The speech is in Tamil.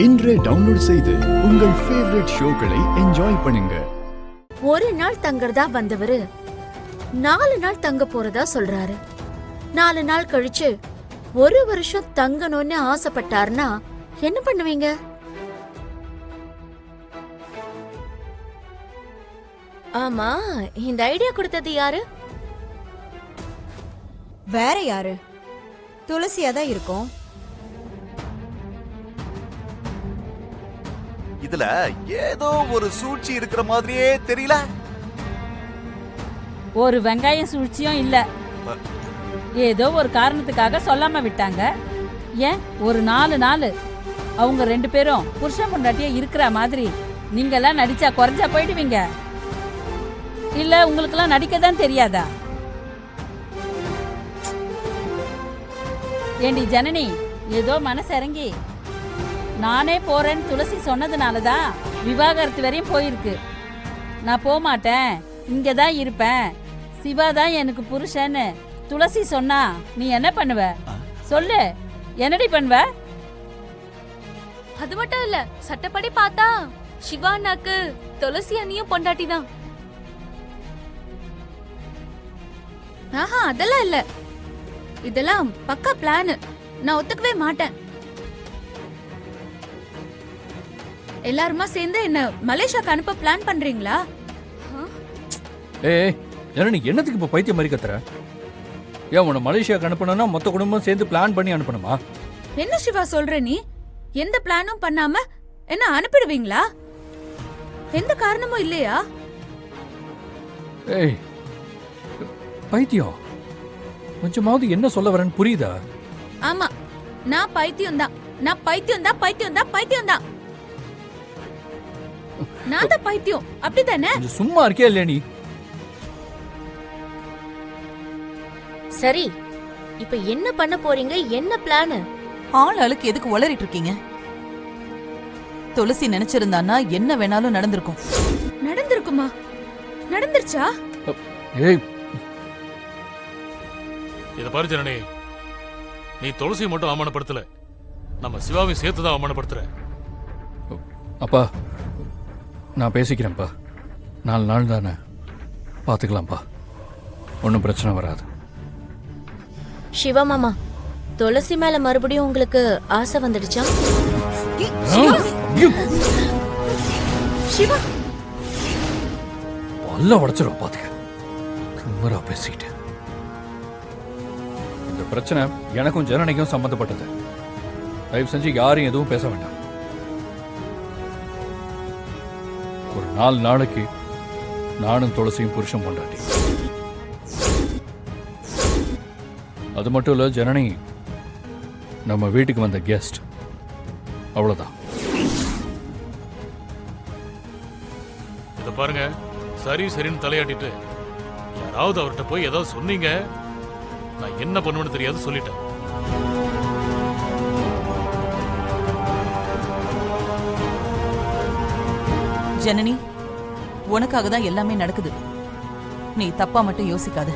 இன்றே டவுன்லோட் செய்து உங்கள் ஃபேவரட் ஷோக்களை என்ஜாய் பண்ணுங்க. ஒரு நாள் தங்கறதா வந்தவரு 4 நாள் தங்க போறதா சொல்றாரு. 4 நாள் கழிச்சு 1 வருஷம் தங்கணும்னு ஆசைப்பட்டாருன்னா என்ன பண்ணுவீங்க? ஆமா, இந்த ஐடியா கொடுத்தது யாரு? வேற யாரு? துளசியா தான் இருக்கும். இதுல ஏதோ ஒரு சூழ்ச்சி இருக்கிற மாதிரியே தெரியல. ஒரு வெங்காயம் சூழ்ச்சியும் இல்ல. ஏதோ ஒரு காரணத்துக்காக சொல்லாம விட்டாங்க. ஏன் ஒரு 4 நாள் அவங்க 2 பேரும் புருஷன் பொண்டாட்டியா இருக்கிற மாதிரி நீங்கெல்லாம் நடிச்சா குறைஞ்சா போயிடுவீங்க. இல்ல உங்களுக்கெல்லாம் நடிக்கதான் தெரியாதா? ஏண்டி ஜனனி, ஏதோ மனசு இறங்கி நானே போறேன்னு துளசி சொன்னதுனாலதான் விவாகரத்து வரையும் போயிருக்கு. நான் போக மாட்டேன், இங்கதான் இருப்பேன், சிவா தான் எனக்கு புருஷன்னு துளசி சொன்னா நீ என்ன பண்ணுவ? சொல்லு, என்னடி பண்ணுவ? அது மட்டும் இல்ல, சட்டப்படி பார்த்தா சிவானாக்கு துளசி அண்ணியும் பொண்டாட்டி தான். ஆஹா, அதெல்லாம் இல்ல. இதெல்லாம் பக்கா பிளான். நான் ஒத்துக்கவே மாட்டேன். எல்லாருமா சேர்ந்து என்ன மலேசியாக்கு அனுப்ப பிளான் பண்றீங்களா? ஏய் ஜனனி, என்னத்துக்கு இப்ப பைத்தியம் மாதிரி கத்துற? ஏன் உன்னை மலேசியாவுக்கு அனுப்பணும்னா மொத்த குடும்பம் சேர்ந்து பிளான் பண்ணி அனுப்பணுமா? என்ன சிவா சொல்ற நீ? எந்த பிளானும் பண்ணாம என்ன அனுப்பிடுவீங்களா? எந்த காரணமும் இல்லையா? ஏய் பைத்தியம், கொஞ்சமாவது என்ன சொல்ல வரேன்னு புரியுதா? ஆமா, நான் பைத்தியம் தான். நான் பைத்தியம் தான், பைத்தியம் தான், பைத்தியம் தான். நான் தான் பைத்தியம், அப்படிதானே? கொஞ்சம் சும்மா இருக்கே இல்லையா நீ? சரி, இப்ப என்ன பண்ண போறீங்க? என்ன பிளான்? ஆள் ஆளுக்கு எதுக்கு உளறிட்டு இருக்கீங்க? துளசி நினைச்சிருந்தான்னா என்ன வேணாலும் நடந்திருக்கும். நடந்திருக்குமா? நடந்துருச்சா? ஏய் இத பாரு ஜனனி, நீ துளசியை மட்டும் அவமானப்படுத்தல, நம்ம சிவாவையும் சேர்த்துதான் அவமானப்படுத்துற. அப்பா, நான் பேசிக்கிறேன்ப்பா. 4 நாள் தானே, பார்த்துக்கலாம்ப்பா, ஒன்றும் பிரச்சனை வராது. சிவமாமா, துளசி மேல மறுபடியும் உங்களுக்கு ஆசை வந்துடுச்சா? சிவா, பல்ல உடைச்சிரும் பார்த்துக்க. திமிரா பேசிக்கிட்டு. இந்த பிரச்சனை எனக்கும் ஜனனிக்கும் சம்பந்தப்பட்டது. தயவு செஞ்சு யாரும் எதுவும் பேச வேண்டாம். ஒரு 4 நாளைக்கு நானும் துளசியும் புருஷன் பொண்டாட்டி. அது மட்டும் இல்ல ஜனனி, நம்ம வீட்டுக்கு வந்த கெஸ்ட், அவ்வளவுதான். இத பாருங்க, சரி சரின்னு தலையாட்டிட்டு யாராவது அவர்கிட்ட போய் ஏதாவது சொன்னீங்க, நான் என்ன பண்ணுவேன்னு தெரியாது சொல்லிட்டேன். ஜனனி, உனக்காக தான் எல்லாமே நடக்குது. நீ தப்பா மட்டும் யோசிக்காத.